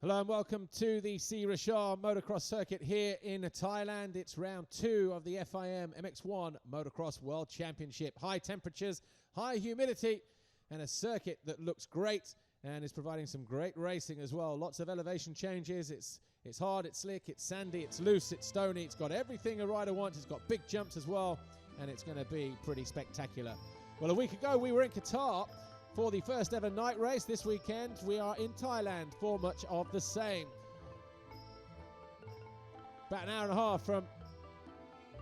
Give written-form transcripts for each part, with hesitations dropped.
Hello and welcome to the Sirachar Motocross Circuit here in Thailand. It's round 2 of the FIM MX1 Motocross World Championship. High temperatures, high humidity, and a circuit that looks great and is providing some great racing as well. Lots of elevation changes. It's hard, it's slick, it's sandy, it's loose, it's stony. It's got everything a rider wants. It's got big jumps as well, and it's going to be pretty spectacular. Well, a week ago we were in Qatar for the first ever night race. This weekend we are in Thailand for much of the same. About an hour and a half from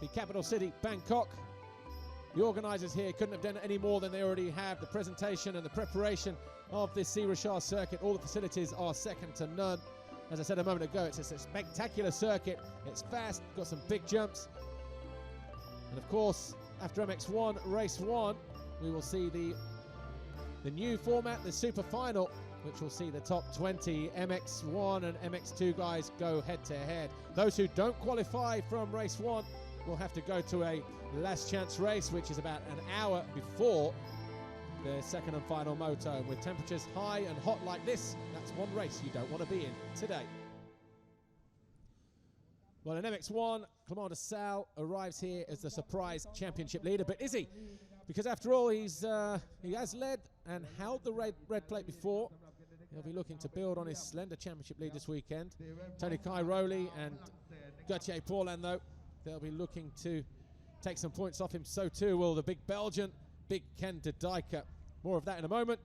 the capital city, Bangkok. The organisers here couldn't have done any more than they already have. The presentation and the preparation of this Sirachar circuit, all the facilities are second to none. As I said a moment ago, it's a spectacular circuit. It's fast, got some big jumps. And of course, after MX1 race 1, we will see the new format, the super final, which will see the top 20 MX1 and MX2 guys go head to head. Those who don't qualify from race 1 will have to go to a last chance race, which is about an hour before the second and final moto. With temperatures high and hot like this, that's one race you don't want to be in today. Well, in MX1, Clement de Sal arrives here as the surprise championship leader, but is he? Because after all, he has led and held the red plate before. He'll be looking to build on his slender championship lead this weekend. Tony Cairoli and Gauthier Paulin, though, they'll be looking to take some points off him. So too will the big Belgian, Big Ken de Dijker. More of that in a moment.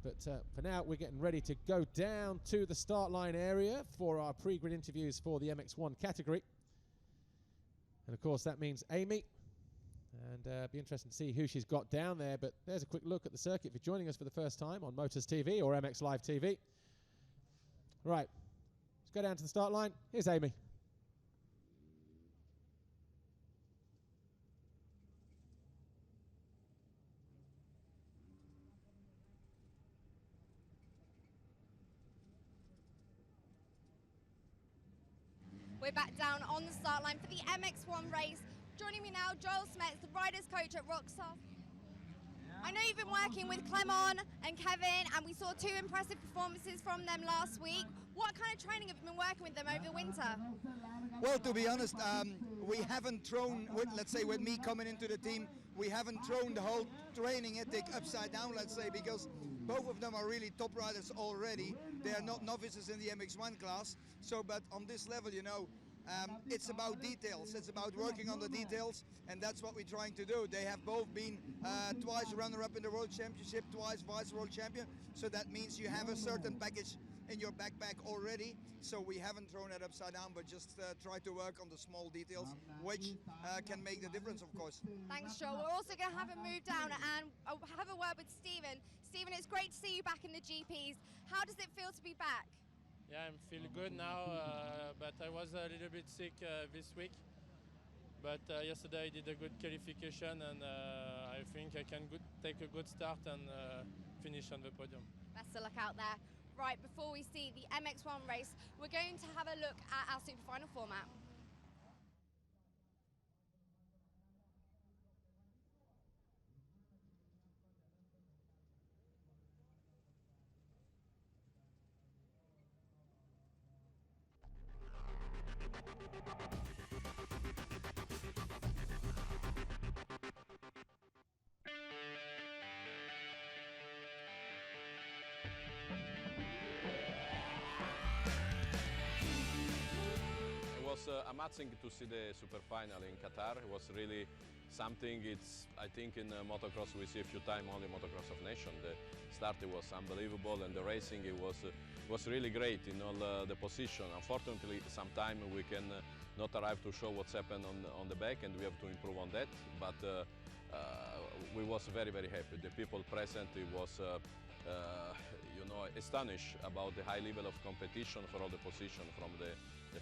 But for now, we're getting ready to go down to the start line area for our pre-grid interviews for the MX1 category. And of course, that means Amy. And be interesting to see who she's got down there. But there's a quick look at the circuit if you're joining us for the first time on Motors TV or MX Live TV. Right, let's go down to the start line. Here's Amy. We're back down on the start line for the MX1 race. Joining me now, Joel Smets, the rider's coach at Rockstar. I know you've been working with Clement and Kevin, and we saw 2 impressive performances from them last week. What kind of training have you been working with them over the winter? Well, to be honest, we haven't thrown, let's say with me coming into the team, we haven't thrown the whole training ethic upside down, let's say, because both of them are really top riders already. They are not novices in the MX1 class. So, but on this level, you know, it's about details. It's about working on the details, and that's what we're trying to do. They have both been twice runner-up in the World Championship, twice vice-world champion. So that means you have a certain package in your backpack already. So we haven't thrown it upside down, but just try to work on the small details, which can make the difference, of course. Thanks, Joel. We're also going to have a move down and have a word with Stephen. Stephen, it's great to see you back in the GPs. How does it feel to be back? Yeah, I'm feeling good now, but I was a little bit sick this week. But yesterday I did a good qualification, and I think I can take a good start and finish on the podium. Best of luck out there. Right, before we see the MX1 race, we're going to have a look at our super final format. It was amazing to see the super final in Qatar. It was really something. I think in motocross we see a few times only motocross of nation. The start was unbelievable, and the racing was really great in all the position. Unfortunately, sometimes we can not arrive to show what's happened on the back, and we have to improve on that. But we was very happy. The people present, it was you know, astonished about the high level of competition for all the position, from the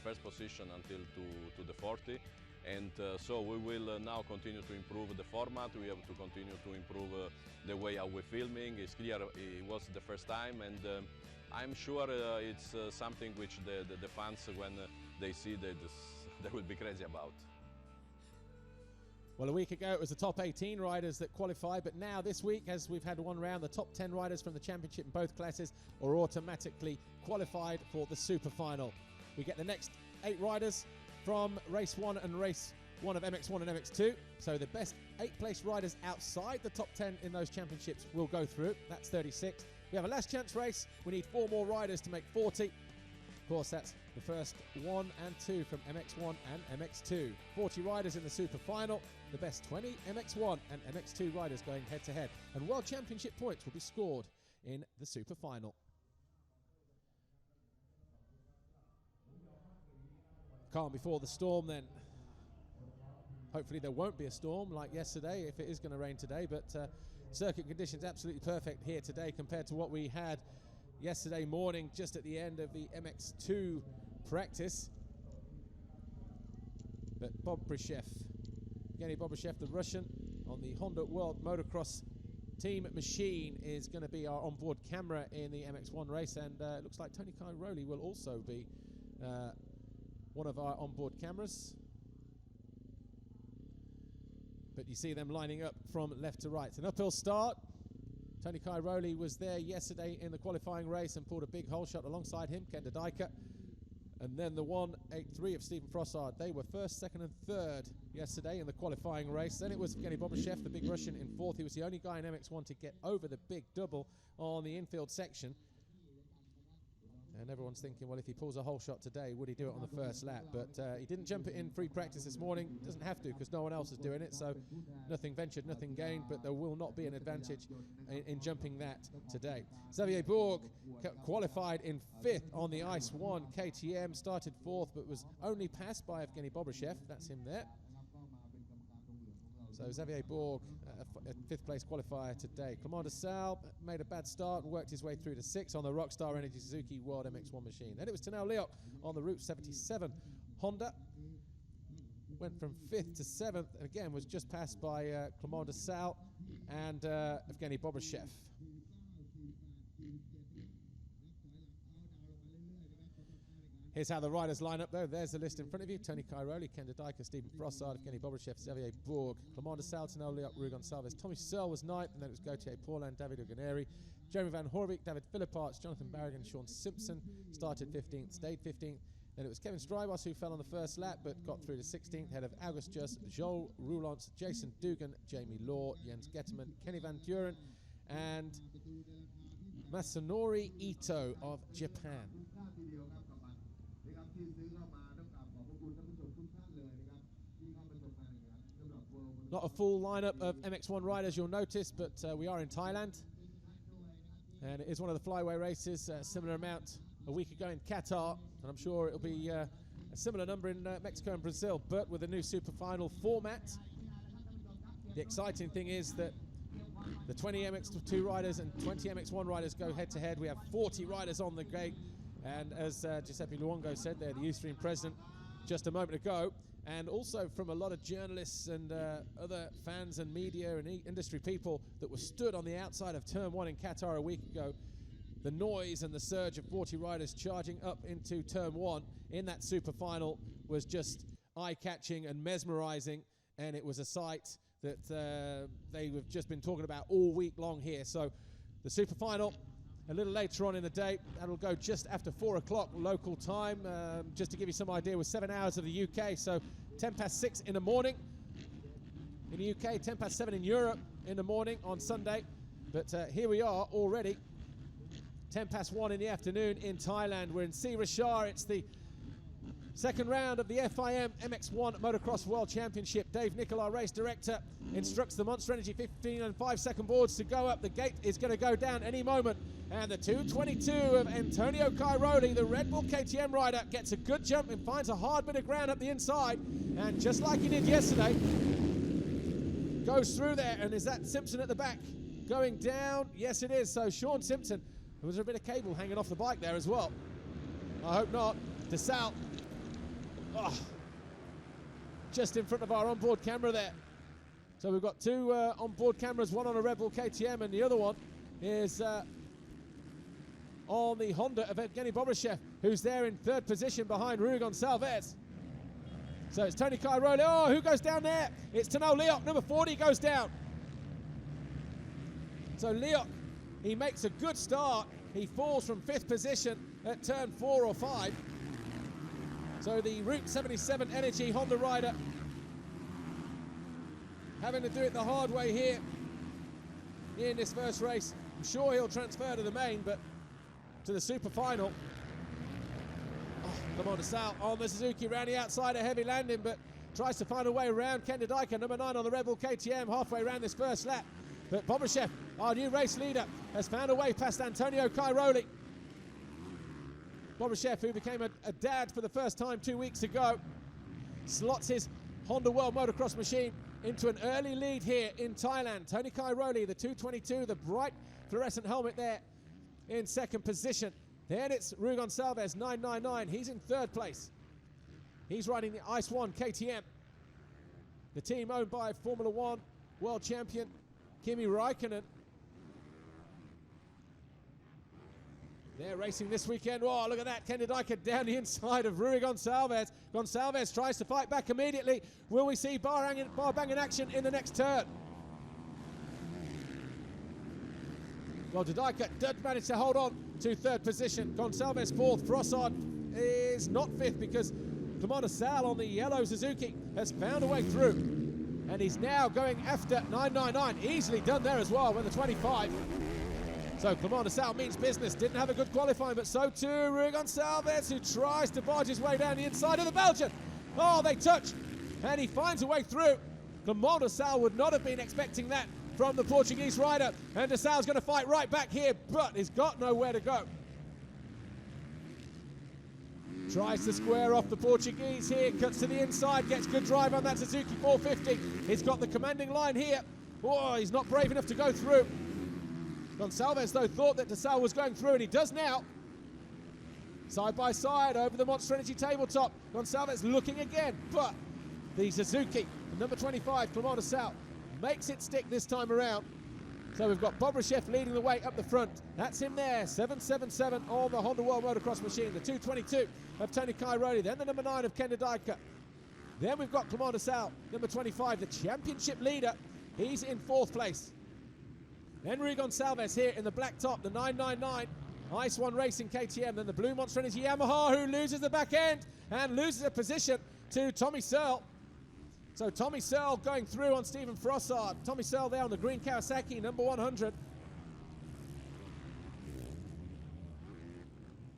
first position until to the 40. And so we will now continue to improve the format. We have to continue to improve the way how we're filming. It's clear it was the first time, and I'm sure it's something which the fans, when they see that, they will be crazy about. Well, a week ago it was the top 18 riders that qualified, but now this week, as we've had one round, the top 10 riders from the championship in both classes are automatically qualified for the super final. We get the next 8 riders from race 1 and race 1 of MX1 and MX2. So the best 8 place riders outside the top 10 in those championships will go through. That's 36. We have a last chance race. We need 4 more riders to make 40. Of course, that's the first 1 and 2 from MX1 and MX2. 40 riders in the super final. The best 20 MX1 and MX2 riders going head to head. And World Championship points will be scored in the super final. Calm before the storm then. Hopefully there won't be a storm like yesterday if it is going to rain today, but circuit conditions absolutely perfect here today compared to what we had yesterday morning just at the end of the MX2 practice. But Evgeny Bobryshev, the Russian, on the Honda World Motocross team machine, is going to be our onboard camera in the MX1 race, and it looks like Tony Cairoli will also be one of our onboard cameras. But you see them lining up from left to right. An uphill start. Tony Cairoli was there yesterday in the qualifying race and pulled a big hole shot alongside him, Kenda Dijker. And then the 1.83 of Stephen Frossard. They were first, second and third yesterday in the qualifying race. Then it was Evgeny Bobryshev, the big Russian, in fourth. He was the only guy in MX1 to get over the big double on the infield section. And everyone's thinking, well, if he pulls a hole shot today, would he do it on the first lap? But he didn't jump it in free practice this morning. Doesn't have to because no one else is doing it. So nothing ventured, nothing gained. But there will not be an advantage in jumping that today. Xavier Bourg qualified in 5th on the Ice 1 KTM. Started 4th, but was only passed by Evgeny Bobryshev. That's him there. So Xavier Bourg, a 5th place qualifier today. Clement de Sal made a bad start and worked his way through to 6th on the Rockstar Energy Suzuki World MX1 machine. Then it was Tanel Leok on the Route 77 Honda. Went from 5th to 7th, and again was just passed by Clement de Sal and Evgeny Bobryshev. Here's how the riders line up, though. There's the list in front of you. Tony Cairoli, Kenda Dijker, Stephen Frossard, Evgeny Bobryshev, Xavier Bourg, Clement de Sal, Tanel Leok, Rui Gonçalves. Tommy Searle was 9th, and then it was Gauthier Paulin, David Oguneri, Jeremy Van Horvik, David Philipparts, Jonathan Barrigan, Sean Simpson started 15th, stayed 15th. Then it was Kevin Strybos who fell on the first lap but got through to 16th, ahead of August Just, Joel Roulance, Jason Dugan, Jamie Law, Jens Getterman, Kenny Van Duren, and Masanori Ito of Japan. Not a full lineup of MX1 riders, you'll notice, but we are in Thailand. And it is one of the flyway races, a similar amount a week ago in Qatar. And I'm sure it'll be a similar number in Mexico and Brazil, but with a new super final format. The exciting thing is that the 20 MX2 riders and 20 MX1 riders go head to head. We have 40 riders on the gate. And as Giuseppe Luongo said there, the Ustream president, just a moment ago, and also from a lot of journalists and other fans and media and industry people that were stood on the outside of Turn 1 in Qatar a week ago, the noise and the surge of 40 riders charging up into Turn 1 in that super final was just eye-catching and mesmerizing, and it was a sight that they've just been talking about all week long here. So the super final a little later on in the day, that'll go just after 4 o'clock local time, just to give you some idea, with 7 hours of the UK, so 10 past 6 in the morning in the UK, 10 past 7 in Europe in the morning on Sunday. But here we are already, 10 past 1 in the afternoon in Thailand. We're in Si Rishar. It's the second round of the FIM MX1 Motocross World Championship. Dave Nicol, our race director, instructs the Monster Energy 15 and 5 second boards to go up. The gate is going to go down any moment. And the 222 of Antonio Cairoli, the Red Bull KTM rider, gets a good jump and finds a hard bit of ground up the inside. And just like he did yesterday, goes through there. And is that Simpson at the back going down? Yes, it is. So Sean Simpson, there was a bit of cable hanging off the bike there as well. I hope not. DeSalle. Oh, just in front of our onboard camera there. So we've got 2 onboard cameras, one on a Red Bull KTM and the other one is on the Honda of Evgeny Bobryshev, who's there in 3rd position behind Rui Gonçalves. So it's Tony Cairoli. Oh, who goes down there? It's Tano Leok, number 40, goes down. So Leok, he makes a good start. He falls from 5th position at turn 4 or 5. So the Route 77 Energy Honda rider having to do it the hard way here in this first race. I'm sure he'll transfer to the main, but to the super final. Oh, come on to Sal on the Suzuki around the outside, a heavy landing, but tries to find a way around. Ken Dyker, number 9 on the Red Bull KTM, halfway around this first lap. But Bobryshev, our new race leader, has found a way past Antonio Cairoli. Bobryshev, who became a dad for the first time 2 weeks ago, slots his Honda World Motocross machine into an early lead here in Thailand. Tony Cairoli, the 222, the bright fluorescent helmet there in 2nd position. Then it's Rui Gonçalves, 999. He's in 3rd place. He's riding the Ice 1 KTM. The team owned by Formula 1 world champion Kimi Räikkönen. They're racing this weekend. Oh, look at that. Ken Dyker down the inside of Rui Gonçalves. Gonçalves tries to fight back immediately. Will we see bar banging action in the next turn? Well, Dyker did manage to hold on to 3rd position. Gonçalves 4th. Frossard is not 5th because Clement de Sal on the yellow Suzuki has found a way through. And he's now going after 999. Easily done there as well with the 25. So Clement de Sal means business. Didn't have a good qualifying, but so too Rui Gonçalves, who tries to barge his way down the inside of the Belgian. Oh, they touch, and he finds a way through. Clement de Sal would not have been expecting that from the Portuguese rider, and de Sal's going to fight right back here, but he's got nowhere to go. Tries to square off the Portuguese here, cuts to the inside, gets good drive on that Suzuki 450. He's got the commanding line here. Oh, he's not brave enough to go through. Gonçalves, though, thought that de Sal was going through, and he does now. Side by side over the Monster Energy tabletop. Gonçalves looking again, but the Suzuki, number 25, Clement de Sal, makes it stick this time around. So we've got Bobryshev leading the way up the front. That's him there, 777 on the Honda World Motocross machine. The 222 of Tony Cairoli, then the number 9 of Ken Dyker. Then we've got Clement de Sal, number 25, the championship leader. He's in 4th place. Then Rui Gonçalves here in the black top, the 999 Ice 1 Racing KTM. Then the blue Monster Energy Yamaha, who loses the back end and loses a position to Tommy Searle. So Tommy Searle going through on Stephen Frossard. Tommy Searle there on the green Kawasaki, number 100.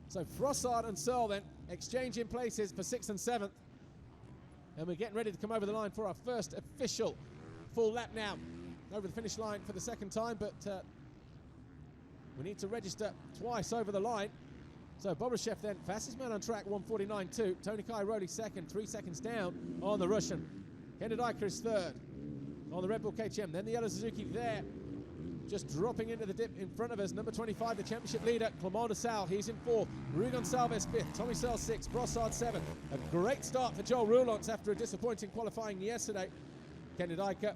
So Frossard and Searle then exchanging places for 6th and 7th. And we're getting ready to come over the line for our first official full lap now. Over the finish line for the 2nd time, but we need to register twice over the line. So Bobryshev then, fastest man on track, 149.2. Tony Cairoli 2nd, 3 seconds down on the Russian. Ken Dyker is 3rd on the Red Bull KTM. Then the yellow Suzuki there, just dropping into the dip in front of us. Number 25, the championship leader, Clement de Sal. He's in 4th. Rui Gonçalves 5th. Tommy Searle 6th. Brossard 7th. A great start for Joel Roulance after a disappointing qualifying yesterday. Ken Dyker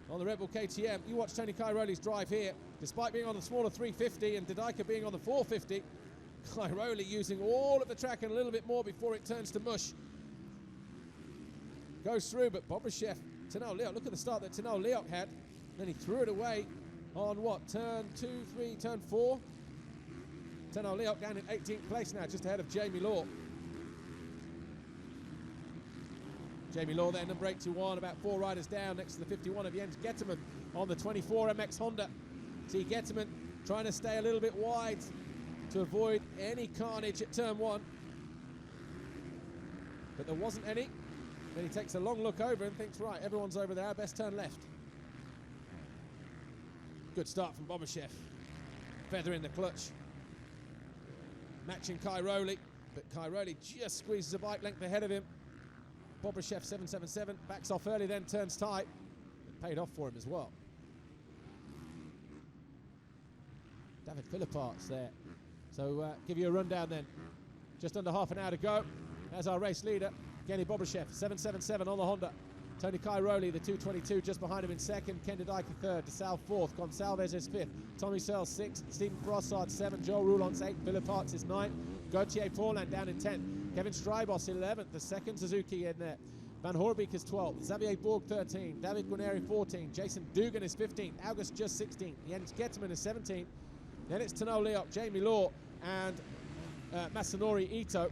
on the Red Bull KTM. You watch Tony Cairoli's drive here. Despite being on the smaller 350 and Dyker being on the 450, Cairoli using all of the track and a little bit more before it turns to mush. Goes through, but Bobryshev, Tano Leok, look at the start that Tano Leok had. Then he threw it away on what, turn 2, 3, turn 4. Tano Leok down in 18th place now, just ahead of Jamie Law. Jamie Law there, number 81, about 4 riders down next to the 51 of Jens Getterman on the 24 MX Honda. See Getterman trying to stay a little bit wide to avoid any carnage at turn 1. But there wasn't any. Then he takes a long look over and thinks, right, everyone's over there, best turn left. Good start from Bobryshev. Feather in the clutch. Matching Cairoli, but Cairoli just squeezes a bike length ahead of him. Bobryshev 777, backs off early, then turns tight. It paid off for him as well. David Philipparts there. So give you a rundown then. Just under half an hour to go. There's our race leader, Kenny Bobryshev, 777 on the Honda. Tony Cairoli, the 222, just behind him in 2nd. Ken Dyker 3rd, de Sal 4th. Gonçalves is 5th. Tommy Searle 6th. Stephen Frossard 7th. Joel Roulance 8th. Philipparts is 9th. Gauthier Paulin down in 10th. Kevin Strybos 11th, the 2nd Suzuki in there. Van Hoorbeek is 12th, Xavier Borg 13th, David Guarneri 14th, Jason Dugan is 15th, August just 16th, Jens Getterman is 17th, then it's Tano Leop, Jamie Law, and Masanori Ito.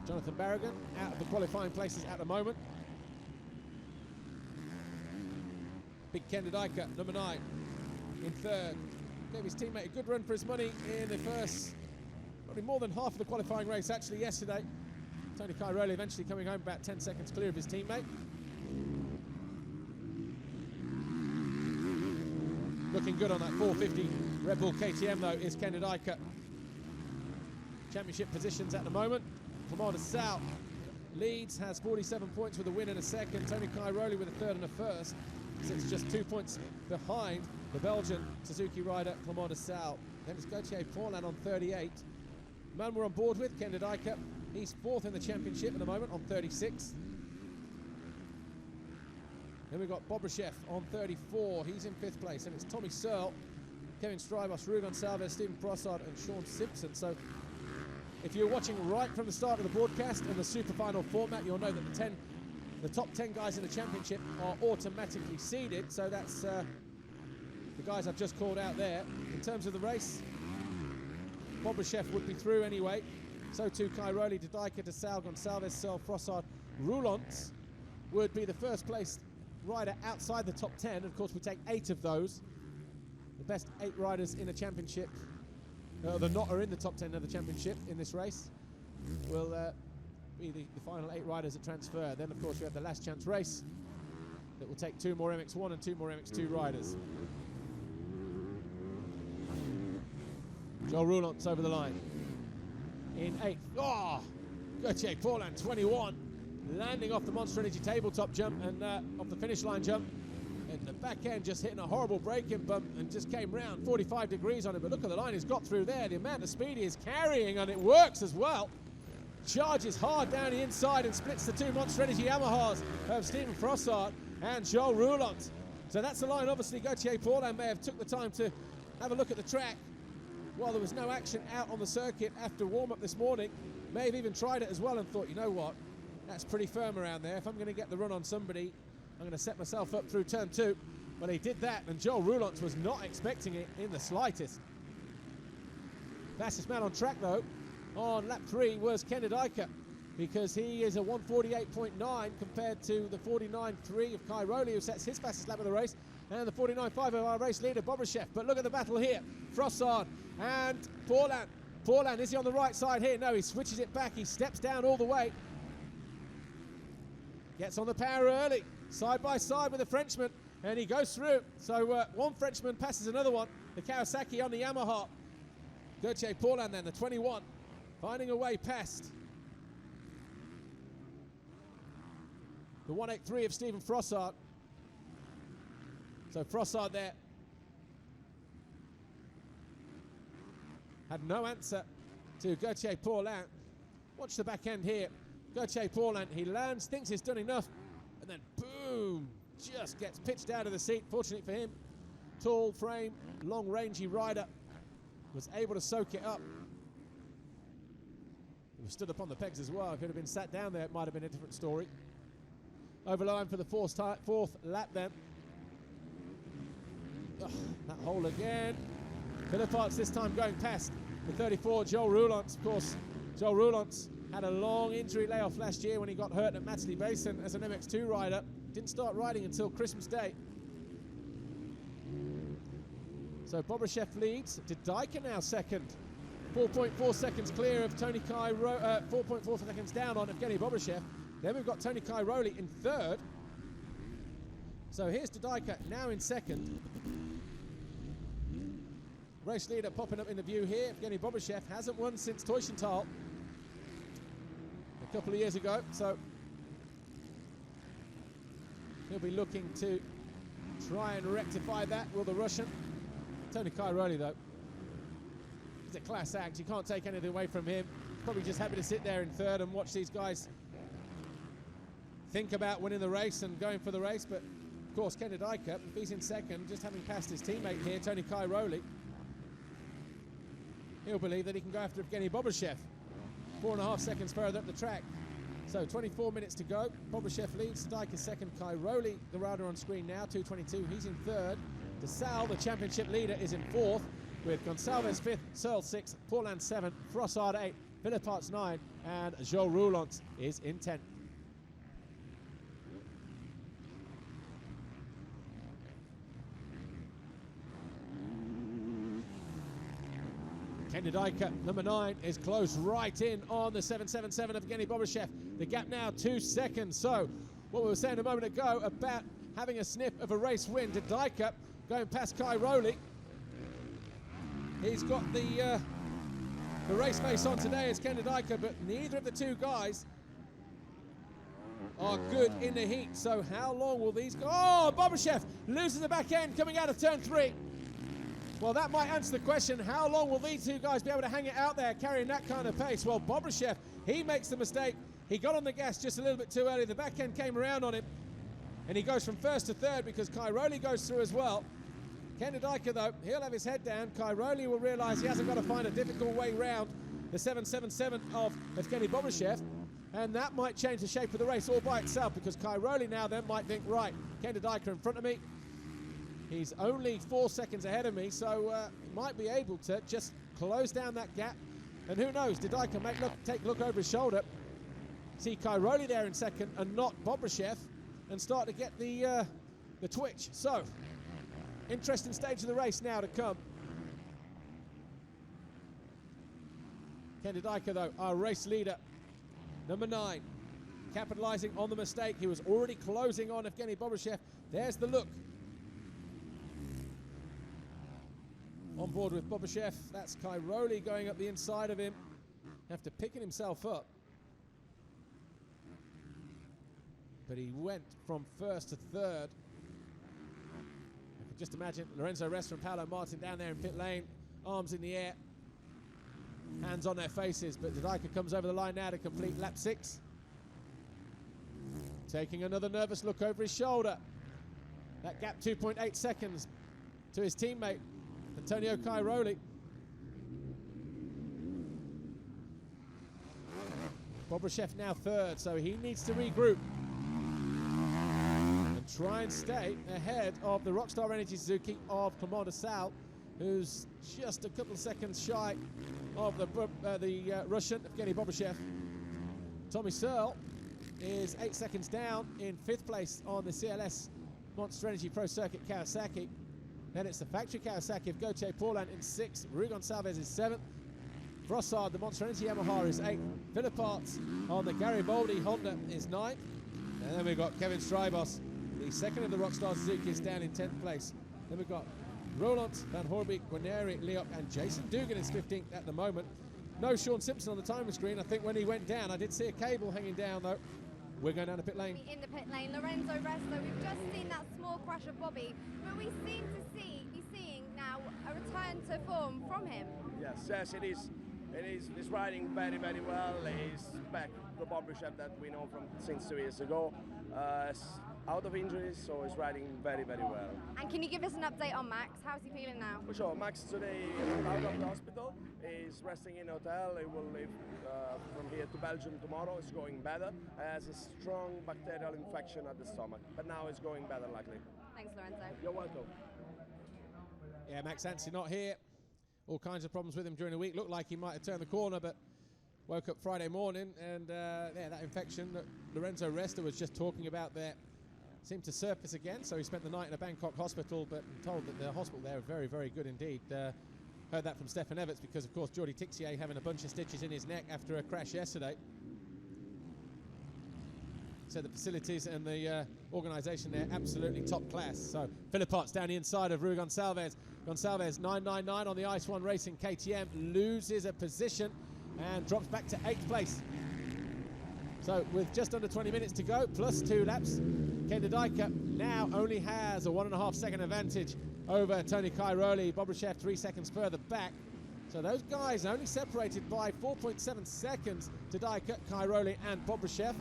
Jonathan Barragan out of the qualifying places at the moment. Big Ken Diker, number 9, in third. Gave his teammate a good run for his money in the first, probably more than half of the qualifying race actually yesterday. Tony Cairoli eventually coming home about 10 seconds clear of his teammate. Looking good on that 450 Red Bull KTM though is Ken Diker. Championship positions at the moment. Clement de Sal leads, has 47 points with a win and a second. Tony Cairoli with a third and a first. Sits just 2 points behind the Belgian Suzuki rider Clement de Sal. Then it's Gauthier Paulin on 38. The man we're on board with, Ken Diker, he's 4th in the championship at the moment on 36. Then we've got Bobryshev on 34, he's in 5th place, and it's Tommy Searle, Kevin Strybos, Rue Gonsalves, Stephen Prossard and Sean Simpson. So if you're watching right from the start of the broadcast in the super final format, you'll know that the top 10 guys in the championship are automatically seeded. So that's the guys I've just called out there. In terms of the race, Bobryshev would be through anyway. So too Cairoli, Diker, de Sal, Gonsalves, Searle, Prossard, Roulants would be the first place rider outside the top 10. Of course, we take 8 of those. The best 8 riders in a championship, the not are in the top 10 of the championship in this race, will be the final 8 riders that transfer. Then, of course, we have the last chance race that will take 2 more MX1 and 2 more MX2 riders. Joel Roulant's over the line in 8th. Oh, Gauthier Paulin, 21. Landing off the Monster Energy tabletop jump and off the finish line jump, and the back end just hitting a horrible braking bump and just came round 45 degrees on it. But look at the line he's got through there, the amount of speed he is carrying, and it works as well. Charges hard down the inside and splits the 2 Monster Energy Yamahas of Stephen Prossard and Joel Roulant. So that's the line. Obviously Gauthier Paulin may have took the time to have a look at the track while there was no action out on the circuit after warm-up this morning. May have even tried it as well and thought, you know what, that's pretty firm around there. If I'm going to get the run on somebody, I'm going to set myself up through turn 2. But he did that, and Joel Roulant was not expecting it in the slightest. Fastest man on track, though, on lap 3 was Ken Diker, because he is a 148.9 compared to the 49.3 of Cairoli, who sets his fastest lap of the race, and the 49.5 of our race leader, Bobryshev. But look at the battle here. Prossard and Paulin. Paulin, is he on the right side here? No, he switches it back. He steps down all the way. Gets on the power early, side by side with the Frenchman, and he goes through. So one Frenchman passes another one, the Kawasaki on the Yamaha. Gauthier Paulin then, the 21, finding a way past the 183 of Stephen Prossard. So Prossard there had no answer to Gauthier Paulin. Watch the back end here. Gauthier Paulin, he lands, thinks he's done enough, and then boom, just gets pitched out of the seat. Fortunately for him, tall frame, long rangy rider was able to soak it up. He was stood up on the pegs as well. If it had been sat down there, it might have been a different story. Over line for the fourth lap then. That hole again. Philippart's this time going past the 34, Joel Roulant. Of course, Joel Roulant had a long injury layoff last year when he got hurt at Matterley Basin as an MX2 rider. Didn't start riding until Christmas Day. So Bobryshev leads. Diker now second. 4.4 seconds clear of Tony Cairoli, 4.4 seconds down on Evgeny Bobryshev. Then we've got Tony Cairoli in third. So here's Diker now in second. Race leader popping up in the view here. Evgeny Bobryshev hasn't won since Teushenthal a couple of years ago, so he'll be looking to try and rectify that. Will the Russian? Tony Cairoli, though, he's a class act. You can't take anything away from him. Probably just happy to sit there in third and watch these guys think about winning the race and going for the race. But of course, Ken Diker, if he's in second, just having passed his teammate here, Tony Cairoli, he'll believe that he can go after Evgeny Bobryshev. 4.5 seconds further up the track. So 24 minutes to go. Bobryshev leads, Dyker second, Cairoli, the rider on screen now, 2:22. He's in third. DeSalle, the championship leader, is in fourth, with Gonçalves fifth, Searle sixth, Paulin seventh, Frossard eighth, Philipparts 9, and Joe Roulant is in 10th. Kenny Dyker, number 9, is close right in on the 777 of Evgeny Bobryshev. The gap now 2 seconds. So what we were saying a moment ago about having a sniff of a race win to Dyker going past Cairoli. He's got the race face on today as Kenny Dyker, but neither of the two guys are good in the heat. So how long will these go? Oh, Bobryshev loses the back end coming out of turn 3. Well, that might answer the question, how long will these two guys be able to hang it out there carrying that kind of pace? Well, Bobryshev, he makes the mistake. He got on the gas just a little bit too early. The back end came around on him, and he goes from first to third because Cairoli goes through as well. Kenny Dyker, though, he'll have his head down. Cairoli will realise he hasn't got to find a difficult way round the 777 of Evgeny Bobryshev, and that might change the shape of the race all by itself because Cairoli now then might think, right, Kenny Dyker in front of me. He's only 4 seconds ahead of me, so he might be able to just close down that gap. And who knows, did Dyker take a look over his shoulder, see Cairoli there in second and not Bobryshev, and start to get the twitch. So, interesting stage of the race now to come. Kenny Dyker, though, our race leader, number 9, capitalising on the mistake. He was already closing on Evgeny Bobryshev. There's the look. On board with Bobryshev, that's Cairoli going up the inside of him, after picking himself up. But he went from first to third. I can just imagine Lorenzo Resta and Paolo Martin down there in pit lane, arms in the air, hands on their faces, but Dyker comes over the line now to complete lap 6. Taking another nervous look over his shoulder. That gap 2.8 seconds to his teammate Antonio Cairoli. Bobryshev now third, so he needs to regroup and try and stay ahead of the Rockstar Energy Suzuki of Clément DeSalle, who's just a couple of seconds shy of the Russian Evgeny Bobryshev. Tommy Searle is 8 seconds down in 5th place on the CLS Monster Energy Pro Circuit Kawasaki. Then it's the factory Kawasaki of Gauthier Paulin in 6th. Rui Gonçalves is 7th. Frossard, the Monster Energy Yamaha, is 8th. Philipparts on the Garibaldi Honda is 9th. And then we've got Kevin Strybos, the second of the Rockstar Suzuki, is down in 10th place. Then we've got Roland, Van Horbeek, Guarneri, Leop, and Jason Dugan is 15th at the moment. No Sean Simpson on the timing screen. I think when he went down, I did see a cable hanging down, though. We're going down the pit lane. In the pit lane, Lorenzo Resta, we've just seen that small crash of Bobby, but we seem to be seeing now a return to form from him. Yes, it is. He's riding very, very well. He's back to Bobryshev that we know from since 2 years ago. Out of injuries, so he's riding very, very well. And can you give us an update on Max? How's he feeling now? For sure, Max today is out of the hospital. He's resting in a hotel. He will leave from here to Belgium tomorrow. It's going better. Has a strong bacterial infection at the stomach, but now it's going better, luckily. Thanks, Lorenzo. You're welcome. Yeah, Max Anstey not here. All kinds of problems with him during the week. Looked like he might have turned the corner, but woke up Friday morning and yeah, that infection that Lorenzo Resta was just talking about there seemed to surface again. So he spent the night in a Bangkok hospital, but I'm told that the hospital there are very, very good indeed. Heard that from Stefan Everts because, of course, Jordi Tixier having a bunch of stitches in his neck after a crash yesterday. So the facilities and the organisation there absolutely top class. So Philipparts down the inside of Rui Gonçalves. Gonçalves 999 on the Ice One Racing KTM, loses a position and drops back to 8th place. So with just under 20 minutes to go, plus 2 laps, Kenny Dyker now only has a 1.5 second advantage over Tony Cairoli. Bobryshev 3 seconds further back. So those guys only separated by 4.7 seconds to Dyker, Cairoli and Bobryshev.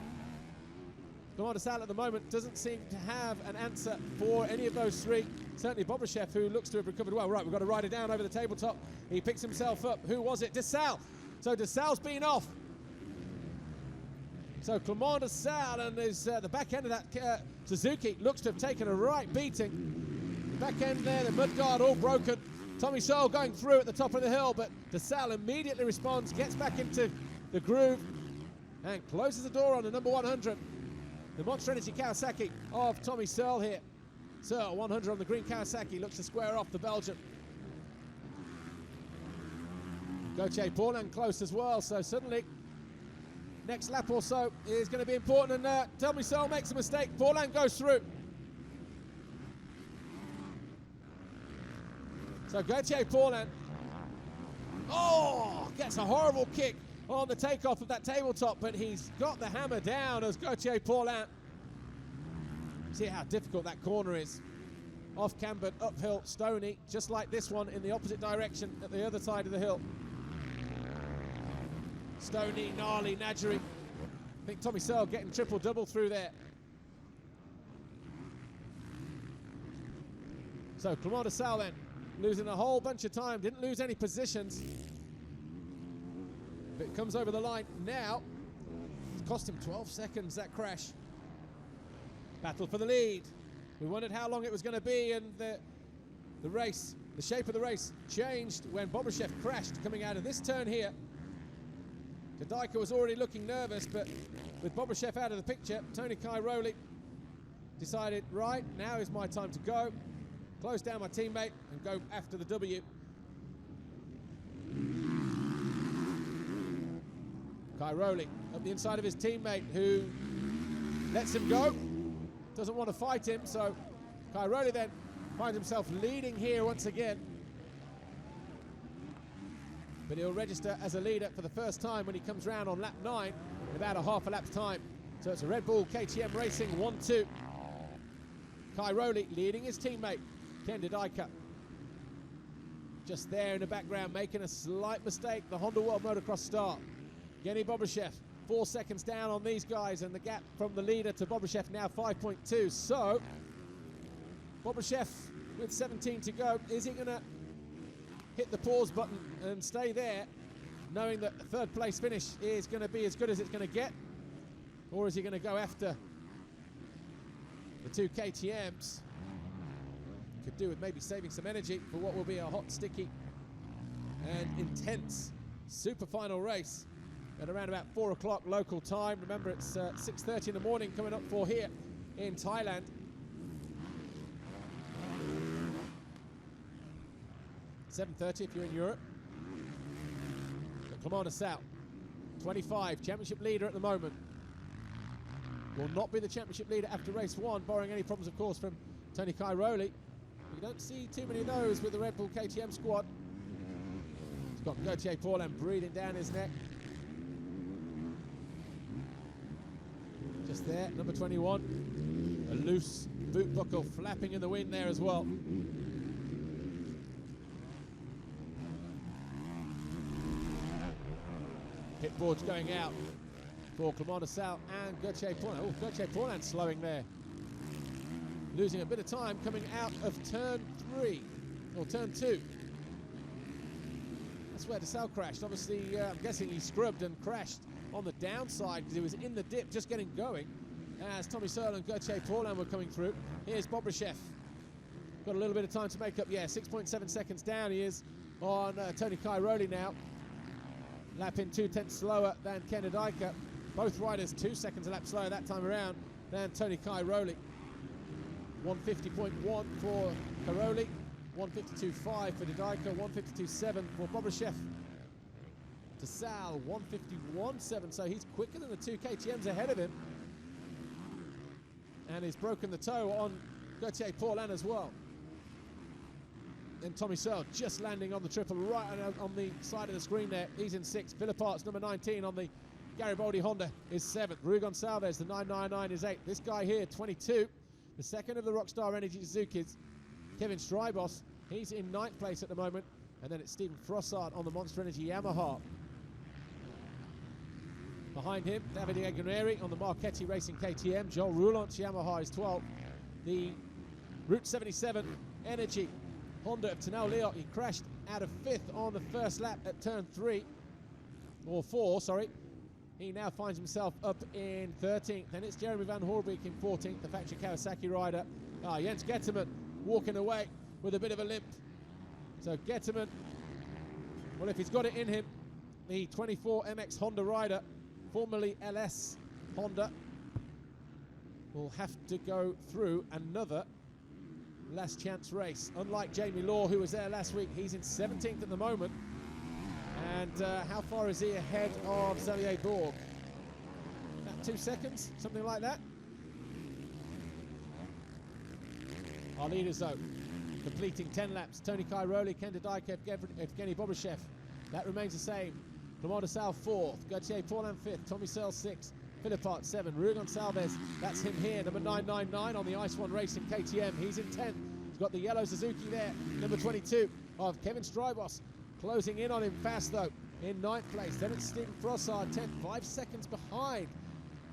Clément DeSalle at the moment doesn't seem to have an answer for any of those three. Certainly Bobryshev, who looks to have recovered well. Right, we've got a rider down over the tabletop. He picks himself up. Who was it? DeSalle. So DeSalle's been off So Clement de Sal and the back end of that Suzuki looks to have taken a right beating. The back end there, the mudguard all broken. Tommy Searle going through at the top of the hill, but de Sal immediately responds, gets back into the groove, and closes the door on the number 100. The Monster Energy Kawasaki of Tommy Searle here. Searle, 100 on the green Kawasaki, looks to square off the Belgian. Gauthier Paulin close as well, so suddenly next lap or so is going to be important, and Tommy Searle makes a mistake. Paulin goes through. So Gauthier Paulin, gets a horrible kick on the takeoff of that tabletop, but he's got the hammer down as Gauthier Paulin. See how difficult that corner is. Off-cambered, uphill, stony, just like this one in the opposite direction at the other side of the hill. Stony, gnarly, Nadgery. I think Tommy Searle getting triple-double through there. So Clement de Sal then, losing a whole bunch of time, didn't lose any positions. But it comes over the line now. It's cost him 12 seconds, that crash. Battle for the lead. We wondered how long it was going to be, and the race, the shape of the race changed when Bobashev crashed coming out of this turn here. Didika was already looking nervous, but with Bobashev out of the picture, Tony Cairoli decided, right, now is my time to go. Close down my teammate and go after the W. Cairoli up the inside of his teammate, who lets him go. Doesn't want to fight him, so Cairoli then finds himself leading here once again. But he'll register as a leader for the first time when he comes round on lap 9 in about a half a lap's time. So it's a Red Bull KTM Racing 1-2. Cairoli leading his teammate, Ken Didika. Just there in the background, making a slight mistake, the Honda World Motocross star. Yevgeny Bobashev, 4 seconds down on these guys, and the gap from the leader to Bobashev now 5.2. So, Bobashev with 17 to go, is he gonna hit the pause button and stay there, knowing that the third place finish is gonna be as good as it's gonna get? Or is he gonna go after the two KTMs? Could do with maybe saving some energy for what will be a hot, sticky and intense super final race at around about 4 o'clock local time. Remember, it's 6:30 in the morning coming up for here in Thailand. $7:30 if you're in Europe. Clement de Sal, 25, championship leader at the moment. Will not be the championship leader after race 1, barring any problems, of course, from Tony Cairoli. You don't see too many of those with the Red Bull KTM squad. He's got Gauthier Paulin breathing down his neck. Just there, number 21. A loose boot buckle flapping in the wind there as well. Pit boards going out for Clement de Sal and Gauthier Paulin. Oh, Gauthier Paulin slowing there. Losing a bit of time coming out of turn 3, or turn 2. That's where de Sal crashed. Obviously, I'm guessing he scrubbed and crashed on the downside because he was in the dip just getting going as Tommy Searle and Gauthier Paulin were coming through. Here's Bobashev. Got a little bit of time to make up. Yeah, 6.7 seconds down he is on Tony Cairoli now. Lapping 2/10 slower than Ken Didika. Both riders 2 seconds a lap slower that time around than Tony Cairoli. 150.1 for Cairoli, 152.5 for Didika, 152.7 for Bobashev. De Sal, 151.7, so he's quicker than the two KTMs ahead of him. And he's broken the toe on Gauthier Paulin as well. Then Tommy Searle just landing on the triple right on the side of the screen there. He's in 6th. Philippart's number 19 on the Garibaldi Honda is 7th. Rui Gonçalves, the 999, is 8th. This guy here, 22, the second of the Rockstar Energy Suzukis. Kevin Strybos, he's in 9th place at the moment. And then it's Stephen Frossard on the Monster Energy Yamaha. Behind him, Davide Aguirre on the Marchetti Racing KTM. Joel Roulant's Yamaha is 12th. The Route 77 Energy Honda of Tanel Liot, he crashed out of 5th on the first lap at turn 3, or 4, sorry. He now finds himself up in 13th. Then it's Jeremy Van Hoorbeek in 14th, the factory Kawasaki rider. Jens Getterman walking away with a bit of a limp. So Getterman, well, if he's got it in him, the 24 MX Honda rider, formerly LS Honda, will have to go through another last chance race. Unlike Jamie Law, who was there last week, he's in 17th at the moment. And how far is he ahead of Xavier Borg? About 2 seconds, something like that. Our leaders, though, completing 10 laps. Tony Cairoli, Kenda Dyke, Evgeny Bobashev. That remains the same. Clement de Sal 4th, Gauthier Paulin 5th, Tommy Searle 6th, Philippart 7th, Rui Gonçalves, that's him here, number 999 on the Ice One Racing KTM. He's in 10th. He's got the yellow Suzuki there, number 22 of Kevin Strybos. Closing in on him fast, though, in 9th place. Then it's Stephen Frossard, 10th, 5 seconds behind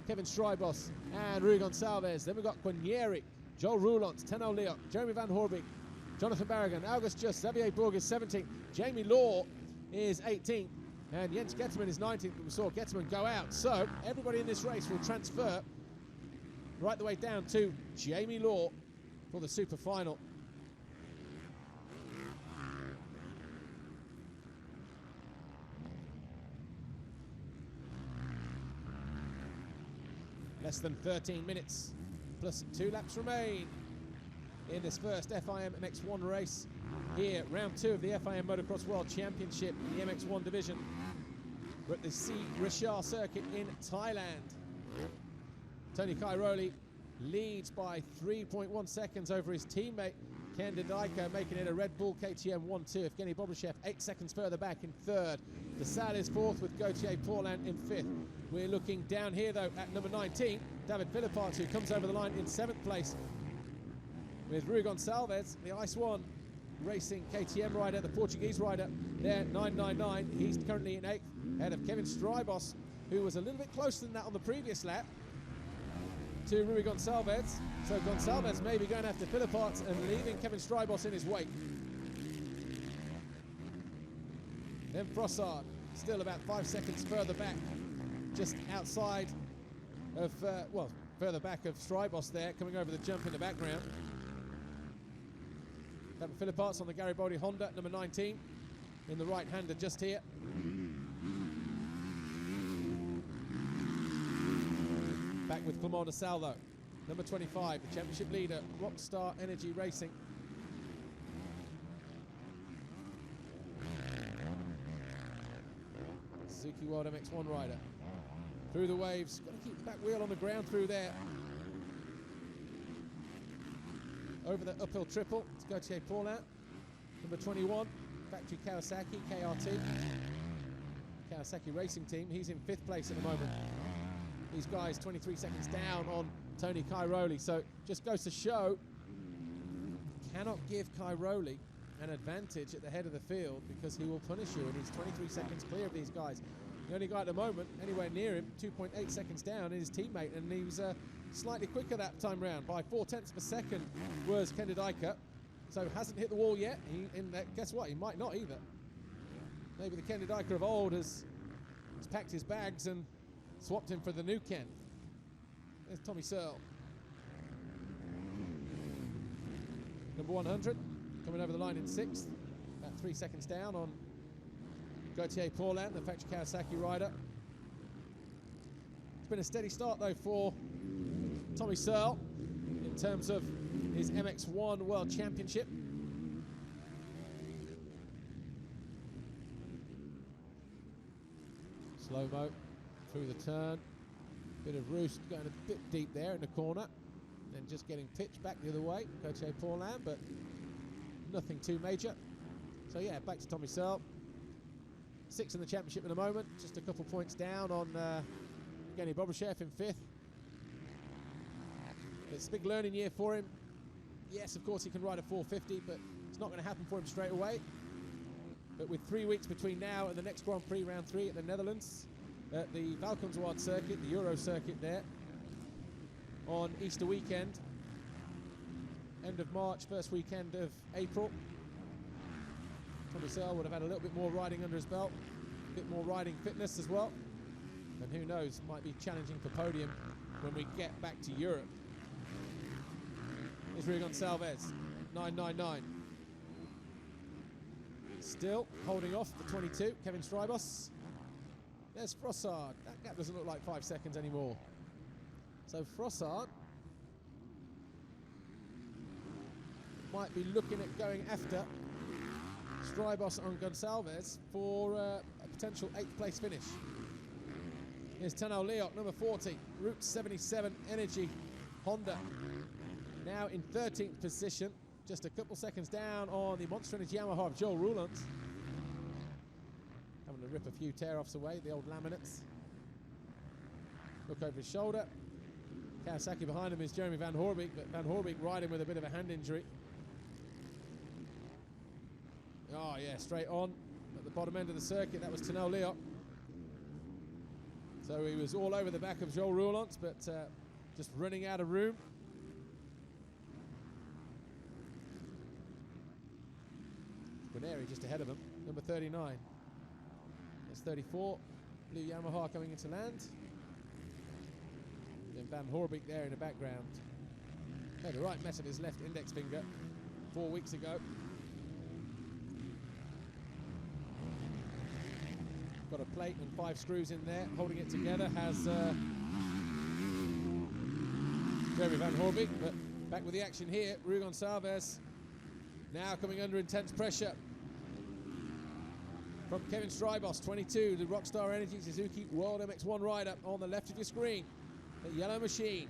Kevin Strybos and Rui Gonçalves. Then we've got Guarnieri, Joel Roulant, Tenno Leok, Jeremy Van Hoorbeek, Jonathan Barragan, August Just, Xavier Borg is 17th, Jamie Law is 18th, and Jens Getterman is 19th, but we saw Getterman go out. So everybody in this race will transfer right the way down to Jamie Law for the super final. Less than 13 minutes, plus 2 laps remain in this first FIM MX1 race. Here, round 2 of the FIM Motocross World Championship in the MX1 division. We're at the C. Richard circuit in Thailand. Tony Cairoli leads by 3.1 seconds over his teammate Kenda Dyke, making it a Red Bull KTM 1-2. Evgeny Bobashev 8 seconds further back in 3rd. De Sal is 4th with Gauthier Paulin in 5th. We're looking down here, though, at number 19, David Philippart, who comes over the line in 7th place with Rui Gonçalves, the Ice One Racing KTM rider, the Portuguese rider there, 999. He's currently in 8th, ahead of Kevin Strybos, who was a little bit closer than that on the previous lap to Rui Gonçalves. So Gonçalves may be going after Philippart and leaving Kevin Strybos in his wake. Then Frossard, still about 5 seconds further back, just outside of, well, further back of Strybos there, coming over the jump in the background. David Philippart's on the Garibaldi Honda, number 19, in the right-hander just here. Back with Clement de Sal, though, number 25, the championship leader, Rockstar Energy Racing. Suzuki World MX1 rider. Through the waves, got to keep the back wheel on the ground through there. Over the uphill triple, it's Gauthier Paulin, number 21, factory Kawasaki, KRT. Kawasaki Racing Team, he's in 5th place at the moment. These guys 23 seconds down on Tony Cairoli, so just goes to show, cannot give Cairoli an advantage at the head of the field because he will punish you, and he's 23 seconds clear of these guys. The only guy at the moment anywhere near him, 2.8 seconds down, is his teammate, and he was slightly quicker that time round by 0.4 of a second was Kenda Dyke. So hasn't hit the wall yet. Guess what? He might not either. Maybe the Kenda Dyke of old has packed his bags and swapped him for the new Ken. There's Tommy Searle. Number 100, coming over the line in 6th. About 3 seconds down on Gauthier Paulin, the factory Kawasaki rider. It's been a steady start, though, for Tommy Searle in terms of his MX1 World Championship. Slow-mo through the turn. Bit of roost going a bit deep there in the corner. Then just getting pitched back the other way, Gauthier Paulin, but nothing too major. So yeah, back to Tommy Searle. 6th in the championship at the moment, just a couple points down on Evgeny Bobashev in 5th. It's a big learning year for him. Yes, of course he can ride a 450, but it's not going to happen for him straight away. But with 3 weeks between now and the next Grand Prix round 3 at the Netherlands, at the Valkenswaard circuit, the Euro circuit there, on Easter weekend, end of March, first weekend of April, Tommy Searle would have had a little bit more riding under his belt, a bit more riding fitness as well. And who knows, might be challenging for podium when we get back to Europe. Here's Rui Gonçalves, 9.99. Still holding off the 22, Kevin Strybos. There's Frossard. That gap doesn't look like 5 seconds anymore. So Frossard might be looking at going after Strybos on Gonçalves for a potential 8th place finish. Here's Tano Leok, number 40, Route 77 Energy Honda. Now in 13th position, just a couple seconds down on the Monster Energy Yamaha of Joel Roulant. Having to rip a few tear-offs away, the old laminates. Look over his shoulder. Kawasaki behind him is Jeremy Van Hoorbeek, but Van Hoorbeek riding with a bit of a hand injury. Oh yeah, straight on at the bottom end of the circuit. That was Tano Leok. So he was all over the back of Joel Roulant, but just running out of room. Guarneri just ahead of him, number 39. There's 34, blue Yamaha coming into land. Then Van Hoorbeek there in the background. Had a right mess of his left index finger 4 weeks ago. Got a plate and 5 screws in there, holding it together has Jeremy Van Hoorbeek, but back with the action here, Rui Gonçalves now coming under intense pressure from Kevin Strybos, 22, the Rockstar Energy Suzuki World MX1 rider on the left of your screen, the yellow machine.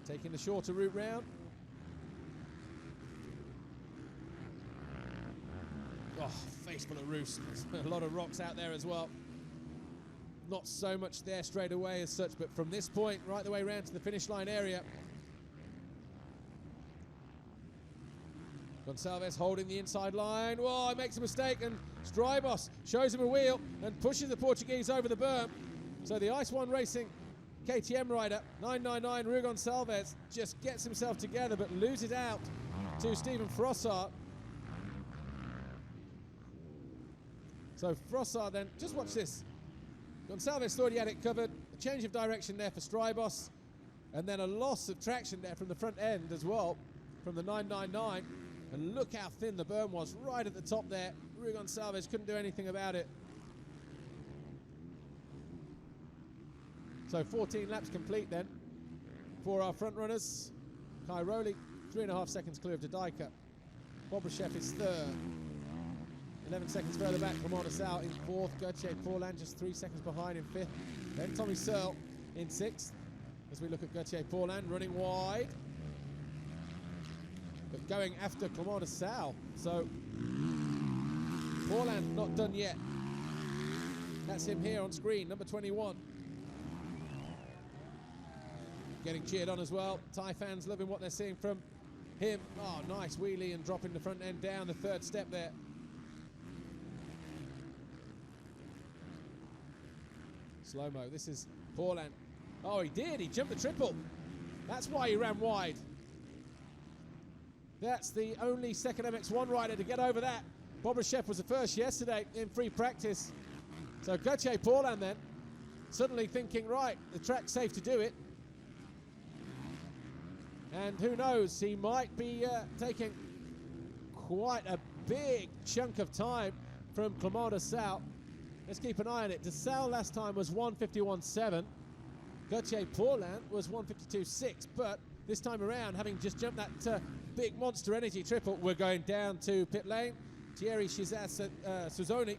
Taking the shorter route round. Oh, face full of roost. There's a lot of rocks out there as well. Not so much there straight away as such, but from this point right the way around to the finish line area. Gonçalves holding the inside line. Oh, he makes a mistake, and Strybos shows him a wheel and pushes the Portuguese over the berm. So the Ice One Racing KTM rider, 999 Rui Gonçalves, just gets himself together but loses out to Stephen Frossard. So Frossard then, just watch this. Gonçalves thought he had it covered. A change of direction there for Strybos, and then a loss of traction there from the front end as well, from the 999. And look how thin the berm was right at the top there. Rui Gonçalves couldn't do anything about it. So 14 laps complete then for our front runners. Kai Rowley, 3.5 seconds clear of Didika. Bobryshev is third. 11 seconds further back, Clement Sal in fourth. Gauthier Paulin just 3 seconds behind in fifth. Then Tommy Searle in sixth. As we look at Gauthier Paulin running wide, but going after Clement Sal. So Paulin not done yet. That's him here on screen, number 21. Getting cheered on as well. Thai fans loving what they're seeing from him. Oh, nice wheelie and dropping the front end down the third step there. Slow-mo, this is Paulin. Oh, he did, he jumped the triple. That's why he ran wide. That's the only second MX1 rider to get over that. Bobryshev was the first yesterday in free practice. So Gauthier Paulin then, suddenly thinking, right, the track's safe to do it. And who knows, he might be taking quite a big chunk of time from Clement Sal. Let's keep an eye on it. Sal last time was 1:51.7. Gauthier Paulin was 1:52.6. But this time around, having just jumped that big Monster Energy triple, we're going down to pit lane. Thierry Suzzoni,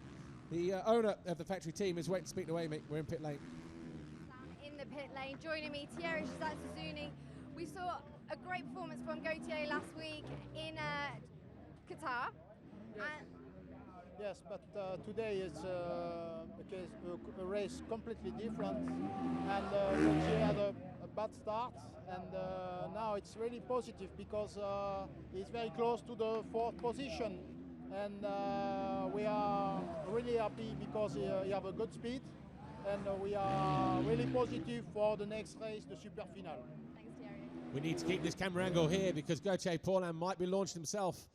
the owner of the factory team, is waiting to speak away, mate. We're in pit lane. In the pit lane, joining me, Thierry Suzzoni. We saw a great performance from Gauthier last week in Qatar. Yes, but today is a race completely different, and Gauthier had a bad start, and now it's really positive because he's very close to the 4th position, and we are really happy because he have a good speed, and we are really positive for the next race, the super final. Thanks, Thierry. We need to keep this camera angle here because Gauthier Paulin might be launched himself